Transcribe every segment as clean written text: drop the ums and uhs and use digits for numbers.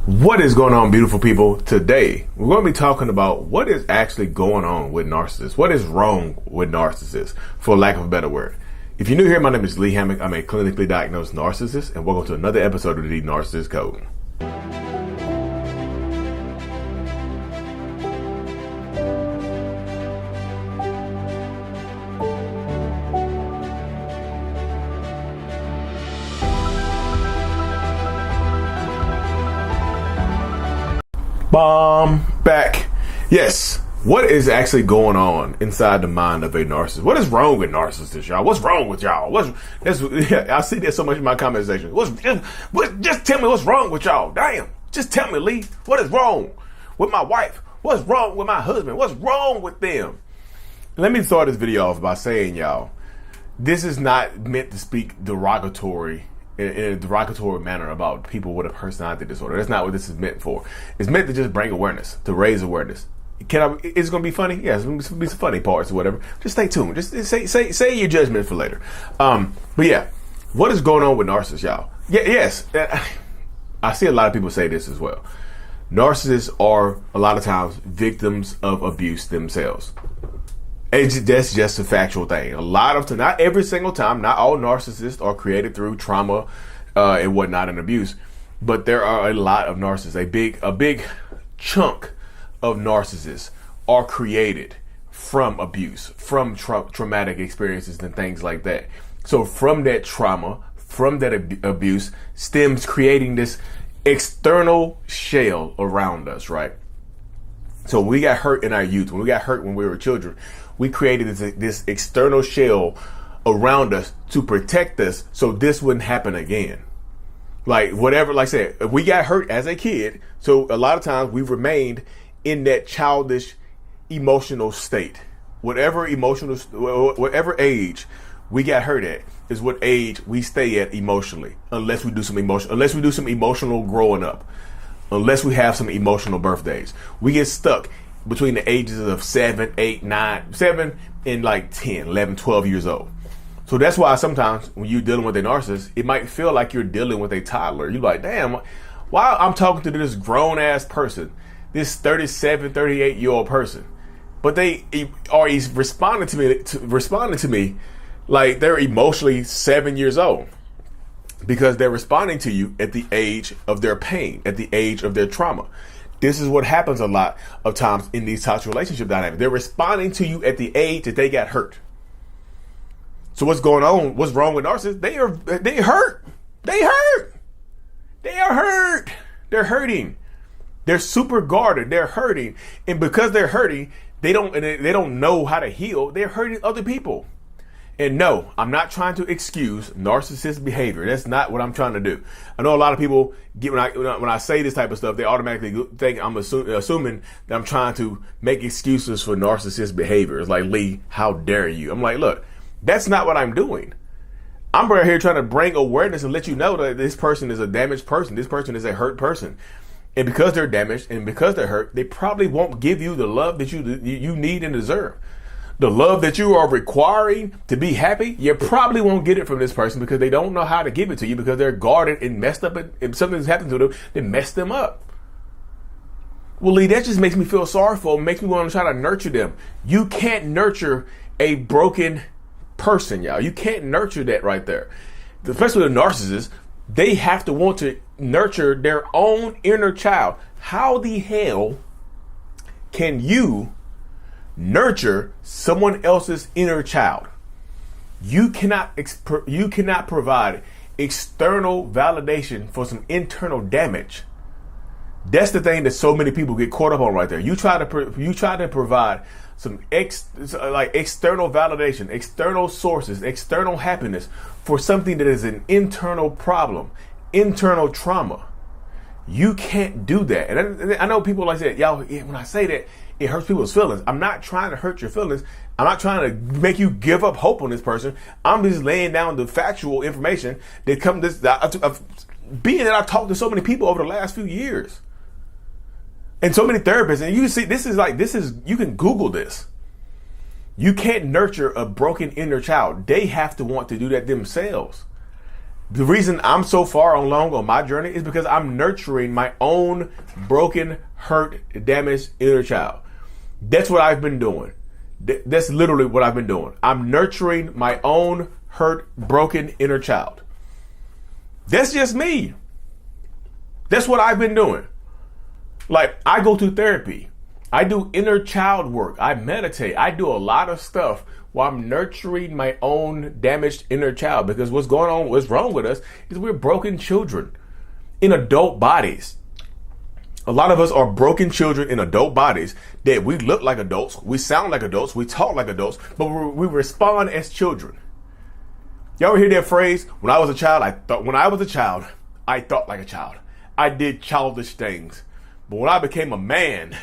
What is going on, beautiful people? Today, we're going to be talking about what is actually going on with narcissists. What is wrong with narcissists, for lack of a better word. If you're new here, my name is Lee Hammock. I'm a clinically diagnosed narcissist, and welcome to another episode of the Narcissist Code. Back. Yes. What is actually going on inside the mind of a narcissist? What is wrong with narcissists, y'all? What's wrong with y'all? I see that so much in my comment section. Just tell me what's wrong with y'all. Damn. Just tell me, Lee, what is wrong with my wife? What's wrong with my husband? What's wrong with them? Let me start this video off by saying, y'all, this is not meant to speak derogatory in a derogatory manner about people with a personality disorder. That's not what this is meant for. It's meant to just bring awareness, to raise awareness. Is it going to be funny? Yeah, it's going to be some funny parts or whatever. Just stay tuned. Just say your judgment for later. But yeah, what is going on with narcissists, y'all? Yes, I see a lot of people say this as well. Narcissists are a lot of times victims of abuse themselves. That's just a factual thing. A lot of times, not every single time, not all narcissists are created through trauma and whatnot and abuse, but there are a lot of narcissists. A big chunk of narcissists are created from abuse, from traumatic experiences and things like that. So from that trauma, from that abuse stems creating this external shell around us, right? So when we got hurt in our youth, when we got hurt when we were children, we created this external shell around us to protect us so this wouldn't happen again. Like whatever, like I said, if we got hurt as a kid, so a lot of times we remained in that childish emotional state. Whatever age we got hurt at is what age we stay at emotionally, unless we do some emotional growing up. Unless we have some emotional birthdays, we get stuck between the ages of 7 and like 10, 11, 12 years old. So that's why sometimes when you're dealing with a narcissist, it might feel like you're dealing with a toddler. You're like, damn, why I'm talking to this grown ass person, this 37, 38-year-old person, but they are responding to me like they're emotionally 7 years old. Because they're responding to you at the age of their pain, at the age of their trauma. This is what happens a lot of times in these toxic relationship dynamics. They're responding to you at the age that they got hurt. So what's going on? What's wrong with narcissists? They hurt. They are hurt. They're hurting. They're super guarded. They're hurting. And because they're hurting, they don't know how to heal. They're hurting other people. And no, I'm not trying to excuse narcissist behavior. That's not what I'm trying to do. I know a lot of people get when I say this type of stuff, they automatically think I'm assuming that I'm trying to make excuses for narcissist behavior. It's like, Lee, how dare you? I'm like, look, that's not what I'm doing. I'm right here trying to bring awareness and let you know that this person is a damaged person. This person is a hurt person. And because they're damaged and because they're hurt, they probably won't give you the love that you need and deserve. The love that you are requiring to be happy, you probably won't get it from this person because they don't know how to give it to you because they're guarded and messed up. If something's happened to them, they mess them up. Well, Lee, that just makes me feel sorry for them, makes me want to try to nurture them. You can't nurture a broken person, y'all. You can't nurture that right there. Especially the narcissists, they have to want to nurture their own inner child. How the hell can you nurture someone else's inner child? You cannot provide external validation for some internal damage. That's the thing that so many people get caught up on right there. You try to provide some external validation, external sources, external happiness for something that is an internal problem, internal trauma. You can't do that. And I know people like that, y'all, when I say that, it hurts people's feelings. I'm not trying to hurt your feelings. I'm not trying to make you give up hope on this person. I'm just laying down the factual information that being that I've talked to so many people over the last few years. And so many therapists, and you see, you can Google this. You can't nurture a broken inner child. They have to want to do that themselves. The reason I'm so far along on my journey is because I'm nurturing my own broken, hurt, damaged inner child. That's what I've been doing. That's literally what I've been doing. I'm nurturing my own hurt, broken inner child. That's just me. That's what I've been doing. Like, I go to therapy. I do inner child work. I meditate. I do a lot of stuff while I'm nurturing my own damaged inner child, because what's wrong with us is we're broken children in adult bodies. A lot of us are broken children in adult bodies that we look like adults, we sound like adults, we talk like adults, but we respond as children. Y'all ever hear that phrase? When I was a child, I thought like a child. I did childish things. But when I became a man,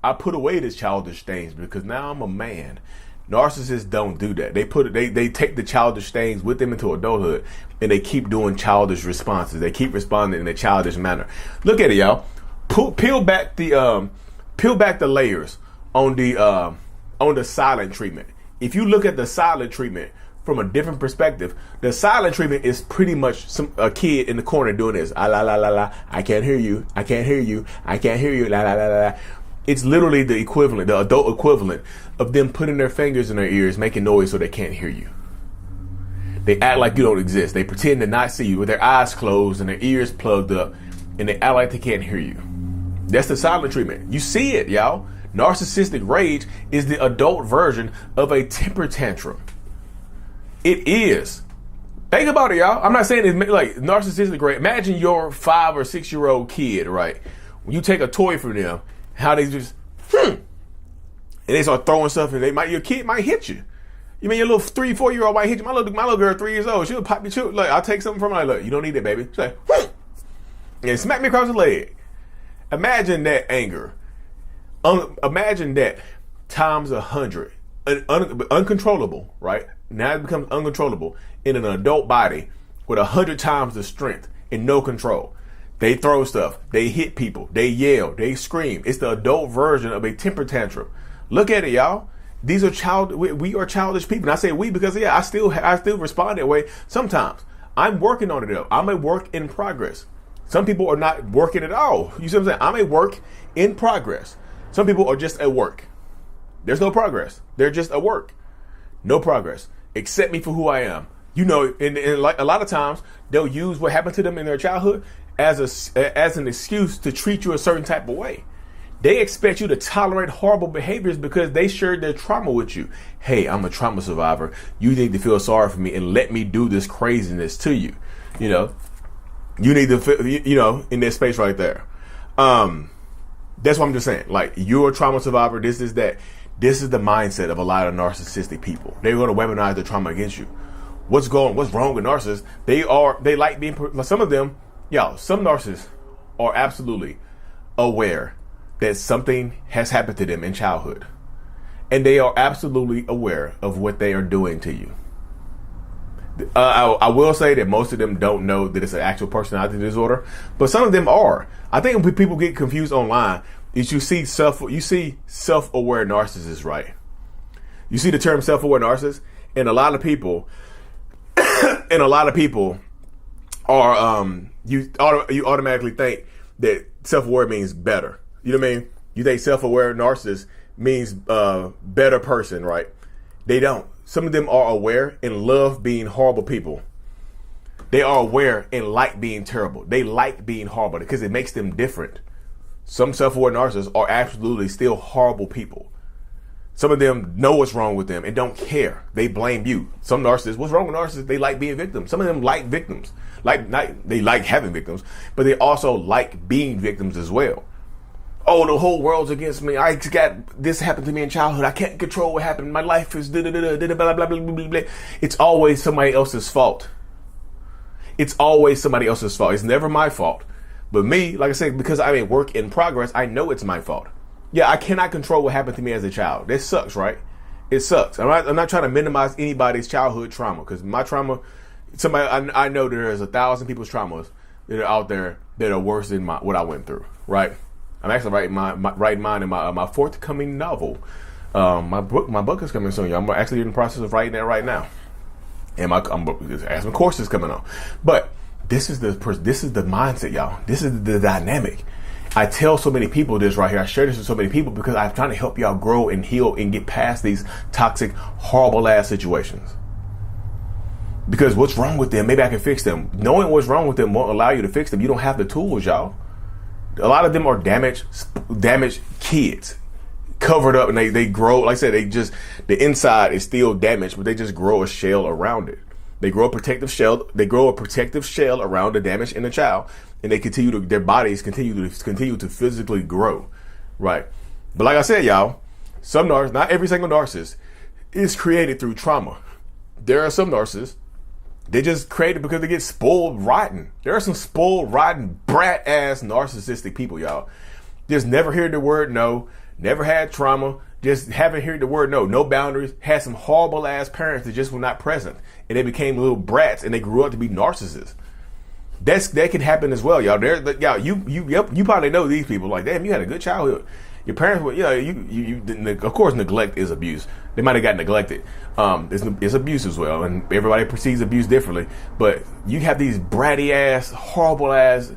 I put away these childish things because now I'm a man. Narcissists don't do that. They take the childish things with them into adulthood, and they keep doing childish responses. They keep responding in a childish manner. Look at it, y'all. Peel back the layers on the silent treatment. If you look at the silent treatment from a different perspective, the silent treatment is pretty much a kid in the corner doing this. Ah, la la la la. I can't hear you. I can't hear you. I can't hear you. La la la la. It's literally the equivalent, the adult equivalent of them putting their fingers in their ears, making noise so they can't hear you. They act like you don't exist. They pretend to not see you with their eyes closed and their ears plugged up, and they act like they can't hear you. That's the silent treatment. You see it, y'all. Narcissistic rage is the adult version of a temper tantrum. It is. Think about it, y'all. I'm not saying it's like narcissistic rage. Imagine your 5 or 6 year old kid, right? When you take a toy from them, how they just, and they start throwing stuff, and your kid might hit you. You mean your little 3, 4 year old might hit you? My little girl, 3 years old, she'll pop you. Like, I'll take something from her. Like, look, you don't need that, baby. She's like, and smack me across the leg. Imagine that anger. Imagine that times 100, uncontrollable, right? Now it becomes uncontrollable in an adult body with 100 times the strength and no control. They throw stuff, they hit people, they yell, they scream. It's the adult version of a temper tantrum. Look at it, y'all. These are we are childish people. And I say we because I still respond that way sometimes. I'm working on it though. I'm a work in progress. Some people are not working at all. You see what I'm saying? I'm a work in progress. Some people are just at work. There's no progress. They're just at work. No progress. Accept me for who I am. You know, and like a lot of times they'll use what happened to them in their childhood as an excuse to treat you a certain type of way. They expect you to tolerate horrible behaviors because they shared their trauma with you. Hey, I'm a trauma survivor. You need to feel sorry for me and let me do this craziness to you. You know, you need to feel, in that space right there. That's what I'm just saying. Like, you're a trauma survivor. This is that. This is the mindset of a lot of narcissistic people. They're going to weaponize their trauma against you. What's wrong with narcissists? They like being, some of them, some narcissists are absolutely aware that something has happened to them in childhood. And they are absolutely aware of what they are doing to you. I will say that most of them don't know that it's an actual personality disorder, but some of them are. I think when people get confused online, is you see self-aware narcissists, right? You see the term self-aware narcissist, and a lot of people are you automatically think that self-aware means better. You know what I mean? You think self-aware narcissist means better person, right? They don't. Some of them are aware and love being horrible people. They are aware and like being terrible. They like being horrible because it makes them different. Some self-aware narcissists are absolutely still horrible people. Some of them know what's wrong with them and don't care. They blame you. Some narcissists, what's wrong with narcissists? They like being victims. Some of them like victims. They like having victims, but they also like being victims as well. Oh, the whole world's against me. I got this happened to me in childhood. I can't control what happened. My life is blah, blah, blah, blah, blah, blah, blah. It's always somebody else's fault. It's always somebody else's fault. It's never my fault. But me, like I said, because I'm a work in progress, I know it's my fault. Yeah, I cannot control what happened to me as a child. That sucks, right? It sucks. I'm not trying to minimize anybody's childhood trauma, because my trauma, I know there's 1,000 people's traumas that are out there that are worse than what I went through, right? I'm actually writing mine in my forthcoming novel. My book is coming soon. I'm actually in the process of writing that right now. And I'm have some courses coming on. But this is the mindset, y'all. This is the dynamic. I tell so many people this right here. I share this with so many people because I'm trying to help y'all grow and heal and get past these toxic, horrible ass situations. Because what's wrong with them, maybe I can fix them. Knowing what's wrong with them won't allow you to fix them. You don't have the tools, y'all. A lot of them are damaged kids, covered up, and they grow. Like I said, the inside is still damaged, but they just grow a shell around it. They grow a protective shell. They grow a protective shell around the damage in the child, and they their bodies continue to physically grow, right? But like I said, y'all, not every single narcissist is created through trauma. There are some narcissists, they just created because they get spoiled rotten. There are some spoiled rotten brat ass narcissistic people, y'all. Just never heard the word no, never had trauma, just haven't heard the word no, no boundaries, had some horrible ass parents that just were not present, and they became little brats and they grew up to be narcissists. That can happen as well, y'all. You probably know these people. Like, damn, you had a good childhood. Your parents were, of course, neglect is abuse. They might have got neglected. It's abuse as well, and everybody perceives abuse differently. But you have these bratty ass, horrible ass,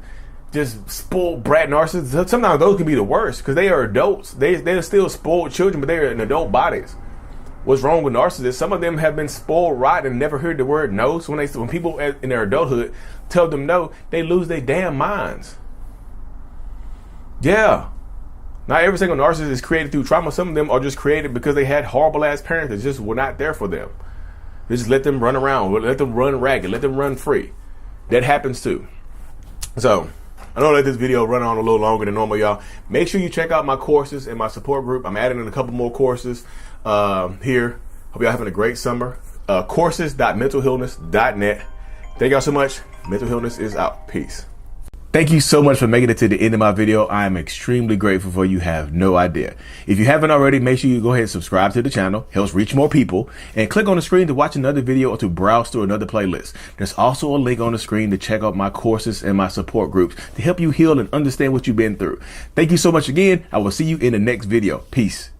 just spoiled brat narcissists. Sometimes those can be the worst because they are adults. They're still spoiled children, but they're in adult bodies. What's wrong with narcissists? Some of them have been spoiled rotten and never heard the word no. So when people in their adulthood tell them no, they lose their damn minds. Yeah. Not every single narcissist is created through trauma. Some of them are just created because they had horrible ass parents that just were not there for them. They just let them run around, let them run ragged, let them run free. That happens too. So I know I let this video run on a little longer than normal, y'all. Make sure you check out my courses and my support group. I'm adding in a couple more courses here. Hope y'all having a great summer. Courses.mentalhealness.net. Thank y'all so much. Mental Healness is out. Peace. Thank you so much for making it to the end of my video. I am extremely grateful for you. Have no idea. If you haven't already, make sure you go ahead and subscribe to the channel. Helps reach more people. And click on the screen to watch another video or to browse through another playlist. There's also a link on the screen to check out my courses and my support groups to help you heal and understand what you've been through. Thank you so much again. I will see you in the next video. Peace.